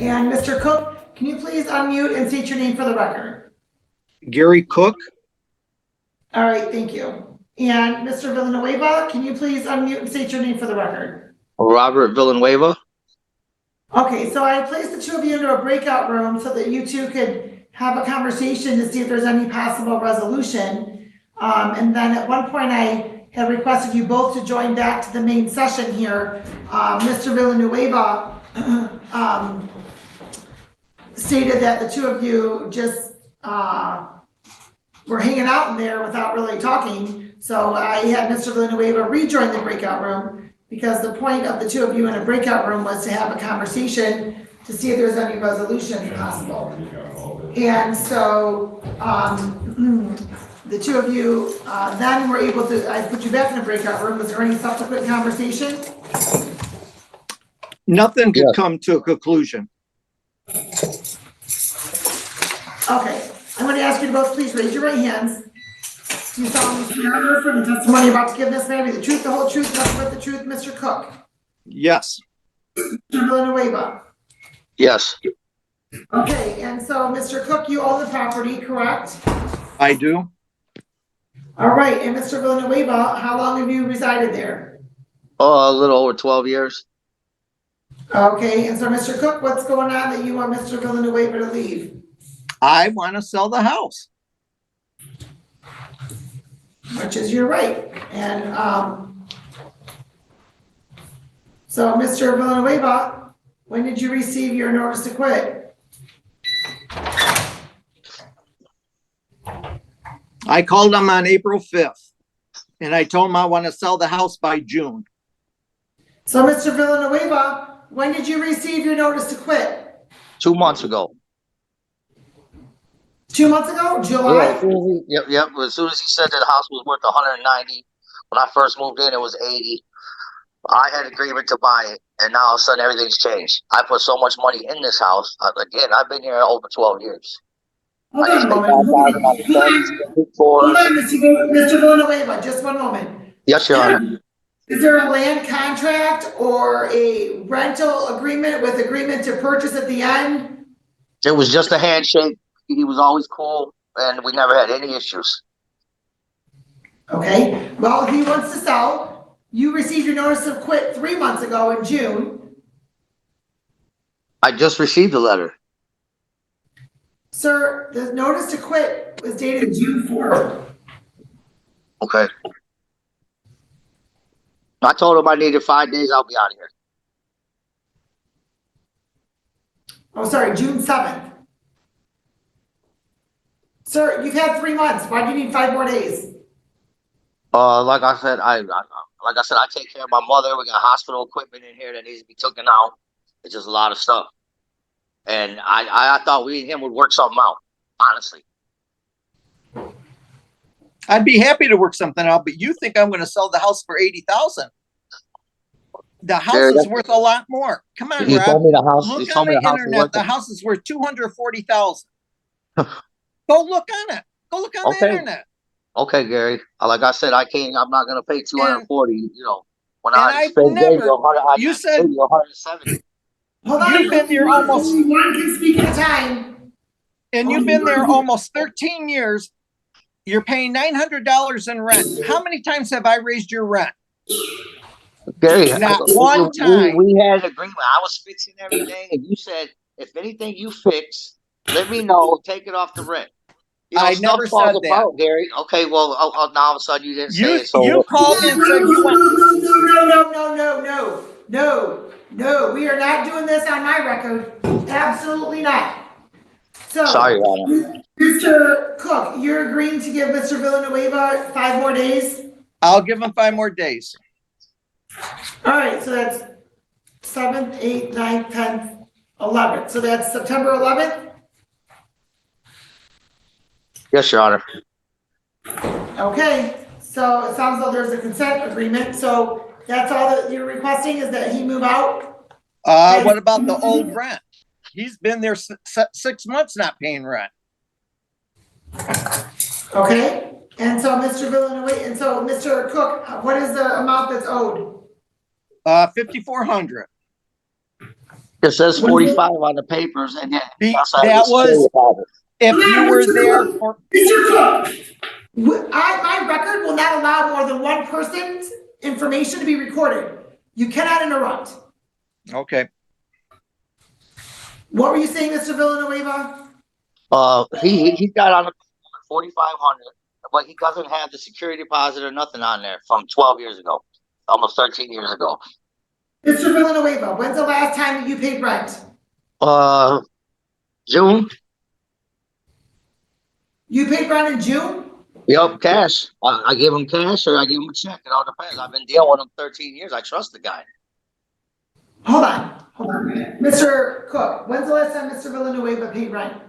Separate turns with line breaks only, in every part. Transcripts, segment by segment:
And Mr. Cook, can you please unmute and state your name for the record?
Gary Cook.
All right, thank you. And Mr. Villanueva, can you please unmute and state your name for the record?
Robert Villanueva.
Okay, so I placed the two of you into a breakout room so that you two could have a conversation to see if there's any possible resolution. And then at one point I had requested you both to join back to the main session here. Mr. Villanueva stated that the two of you just were hanging out in there without really talking. So I had Mr. Villanueva rejoin the breakout room because the point of the two of you in a breakout room was to have a conversation to see if there's any resolution possible. And so the two of you then were able to, I put you back in the breakout room. Was there any subsequent conversation?
Nothing could come to a conclusion.
Okay, I'm going to ask you to both please raise your right hands. Do you solemnly swear from the testimony you're about to give this man be the truth, the whole truth, nothing but the truth, Mr. Cook?
Yes.
Mr. Villanueva?
Yes.
Okay, and so Mr. Cook, you own the property, correct?
I do.
All right, and Mr. Villanueva, how long have you resided there?
Oh, a little over 12 years.
Okay, and so Mr. Cook, what's going on that you want Mr. Villanueva to leave?
I want to sell the house.
Which is your right. And so Mr. Villanueva, when did you receive your notice to quit?
I called them on April 5th and I told them I want to sell the house by June.
So Mr. Villanueva, when did you receive your notice to quit?
2 months ago.
2 months ago? July?
Yeah, yep. As soon as he said that the house was worth 190, when I first moved in, it was 80. I had agreement to buy it, and now all of a sudden everything's changed. I put so much money in this house. Again, I've been here over 12 years.
Hold on a moment. Hold on, Mr. Villanueva, just one moment.
Yes, Your Honor.
Is there a land contract or a rental agreement with agreement to purchase at the end?
It was just a handshake. He was always cool, and we never had any issues.
Okay, well, he wants to sell. You received your notice of quit 3 months ago in June.
I just received a letter.
Sir, the notice to quit was dated June 4th.
Okay. I told him I needed 5 days. I'll be out of here.
Oh, sorry, June 7th. Sir, you've had 3 months. Why do you need 5 more days?
Like I said, I take care of my mother. We got hospital equipment in here that needs to be taken out. It's just a lot of stuff. And I thought we and him would work something out, honestly.
I'd be happy to work something out, but you think I'm going to sell the house for $80,000? The house is worth a lot more. Come on,
You
Rob.
told me the house.
Look
You told
on
me
the
the house
internet. The house is worth $240,000. Go look on it. Go look on the internet.
Okay, Gary. Like I said, I'm not going to pay 240. You know, when I
I've never.
you said 170.
Hold on,
you've been there almost.
One can speak at a time.
And you've been there almost 13 years. You're paying $900 in rent. How many times have I raised your rent?
Gary,
not one time.
We had an agreement. I was fixing everything, and you said, if anything you fix, let me know. Take it off the rent. You know,
I never said that,
apart, Gary. Okay, well, now all of a sudden you didn't say it. So
you called me and said you want.
No. We are not doing this on my record. Absolutely not. So,
sorry, Anna.
Mr. Cook, you're agreeing to give Mr. Villanueva 5 more days?
I'll give him 5 more days.
All right, so that's 7th, 8th, 9th, 10th, 11th. So that's September 11th?
Yes, Your Honor.
Okay, so it sounds like there's a consent agreement. So that's all that you're requesting is that he move out?
What about the old rent? He's been there 6 months not paying rent.
Okay, and so Mr. Villanueva, and so Mr. Cook, what is the amount that's owed?
$5,400.
It says 45 on the papers, and then
That was, if you were there for,
Mr. Cook, my record will not allow more than one person's information to be recorded. You cannot interrupt.
okay.
What were you saying, Mr. Villanueva?
He got on the 4,500, but he doesn't have the security deposit or nothing on there from 12 years ago, almost 13 years ago.
Mr. Villanueva, when's the last time that you paid rent?
June.
You paid rent in June?
Yep, cash. I give him cash or I give him a check. It all depends. I've been dealing with him 13 years. I trust the guy.
Hold on a minute. Mr. Cook, when's the last time Mr. Villanueva paid rent?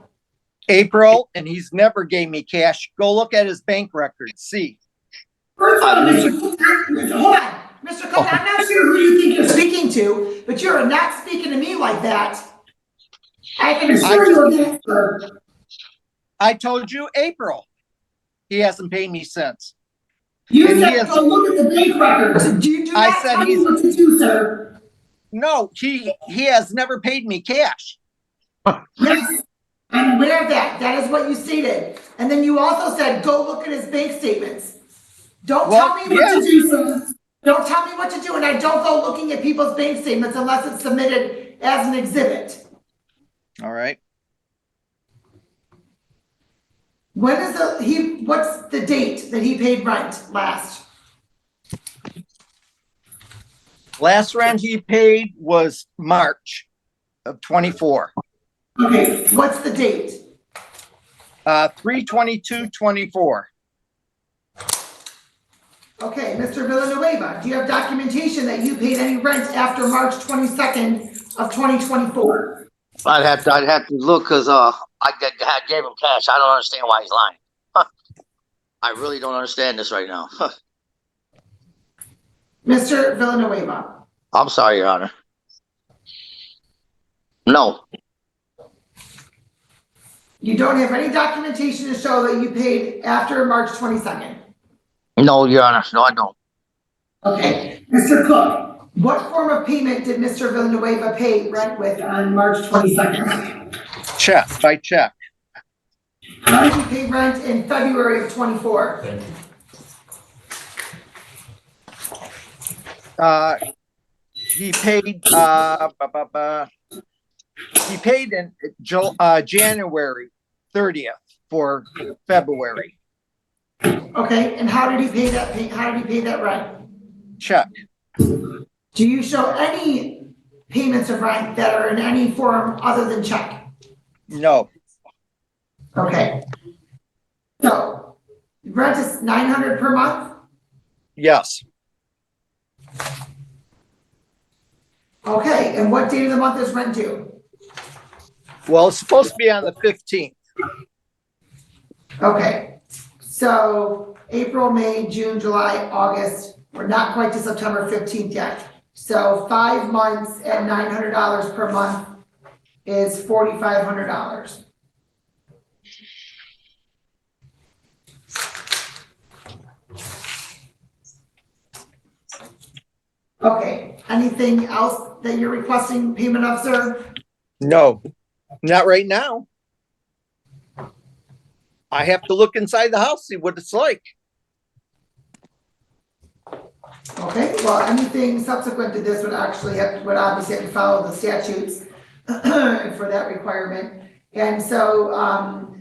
April, and he's never gave me cash. Go look at his bank record, see.
First of all, Mr. Cook, hold on. Mr. Cook, I'm not sure who you think you're speaking to, but you're not speaking to me like that. I can assure you of that, sir.
I told you April. He hasn't paid me since.
You
And
said go look at the bank records. Do
I
not
said
tell me
he's-
what to do, sir.
No, he has never paid me cash.
Yes, I'm aware of that. That is what you stated. And then you also said, go look at his bank statements. Don't tell me what to do, sir. Don't tell me what to do, and I don't go looking at people's bank statements unless it's submitted as an exhibit.
All right.
When is what's the date that he paid rent last?
Last rent he paid was March of 24.
Okay, what's the date?
3/22/24.
Okay, Mr. Villanueva, do you have documentation that you paid any rent after March 22nd of 2024?
I'd have to look because I gave him cash. I don't understand why he's lying. I really don't understand this right now.
Mr. Villanueva.
I'm sorry, Your Honor. No.
You don't have any documentation to show that you paid after March 22nd?
No, Your Honor. No, I don't.
Okay, Mr. Cook, what form of payment did Mr. Villanueva pay rent with on March 22nd?
Check, by check.
How did he pay rent in February of 24?
He paid, he paid in January 30th for February.
Okay, and how did he pay that? How did he pay that rent?
Check.
Do you show any payments of rent that are in any form other than check?
No.
Okay. So rent is $900 per month?
Yes.
Okay, and what date of the month is rent due?
Well, it's supposed to be on the 15th.
Okay, so April, May, June, July, August, we're not quite to September 15th yet. So 5 months at $900 per month is $4,500. Okay, anything else that you're requesting payment of, sir?
No, not right now. I have to look inside the house, see what it's like.
Okay, well, anything subsequent to this would obviously have to follow the statutes for that requirement. And so,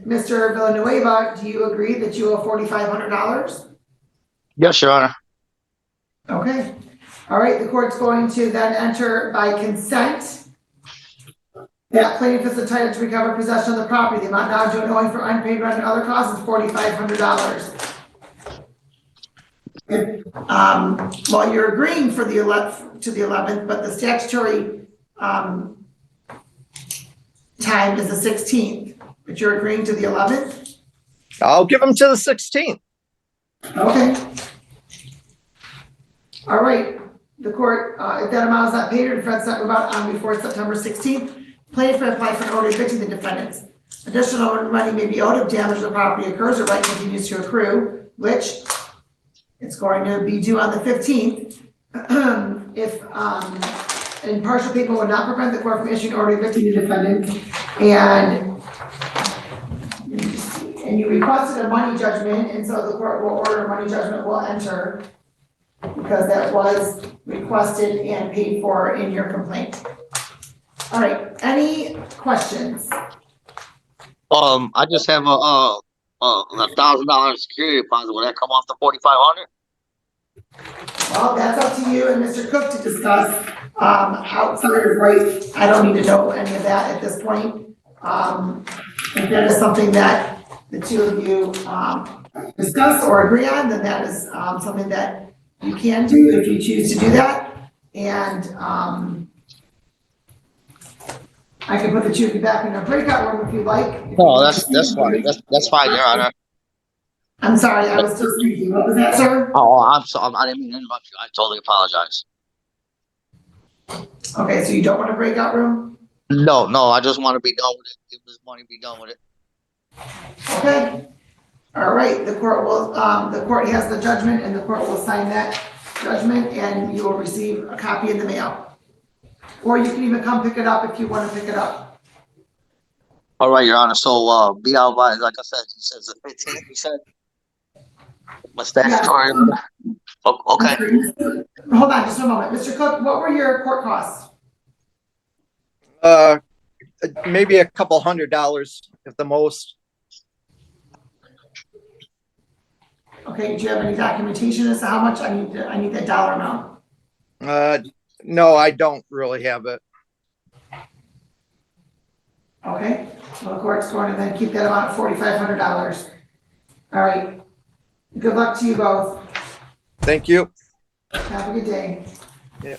Mr. Villanueva, do you agree that you owe $4,500?
Yes, Your Honor.
Okay, all right, the court's going to then enter by consent that plaintiff is entitled to recover possession of the property. The amount now due and owing for unpaid rent and other costs is $4,500. Well, you're agreeing for the 11th, but the statutory time is the 16th, but you're agreeing to the 11th?
I'll give them to the 16th.
Okay. All right, the court, if that amount is not paid or defense not moved out on before September 16th, plaintiff may apply for an order evicting the defendants. Additional money may be owed if damage to the property occurs or right continues to accrue, which it's going to be due on the 15th. If and partial payment would not prevent the court from issuing an order evicting the defendant. And let me just see. And you requested a money judgment, and so the court will order a money judgment will enter because that was requested and paid for in your complaint. All right, any questions?
I just have a $1,000 security deposit. Will that come off the 4,500?
Well, that's up to you and Mr. Cook to discuss. Outside of right, I don't need to know any of that at this point. If that is something that the two of you, discuss or agree on, then that is, something that you can do if you choose to do that. And, I can put the two of you back in a breakout room if you like.
No, that's fine. That's fine, Your Honor.
I'm sorry, I was still speaking. What was that, sir?
Oh, I'm sorry. I didn't mean to interrupt you. I totally apologize.
Okay, so you don't want a breakout room?
No, I just want to be done with it. Give this money, be done with it.
Okay. All right, the court will, the court has the judgment and the court will sign that judgment and you will receive a copy in the mail. Or you can even come pick it up if you want to pick it up.
All right, Your Honor. So, be out by, like I said, he says the 15th, you said? My statutory. Okay.
Hold on just a moment. Mr. Cook, what were your court costs?
Maybe a couple $100 at the most.
Okay, do you have any documentation as to how much I need that dollar amount?
No, I don't really have it.
Okay, well, the court's going to then keep that amount at $4,500. All right. Good luck to you both.
Thank you.
Have a good day.
Yeah.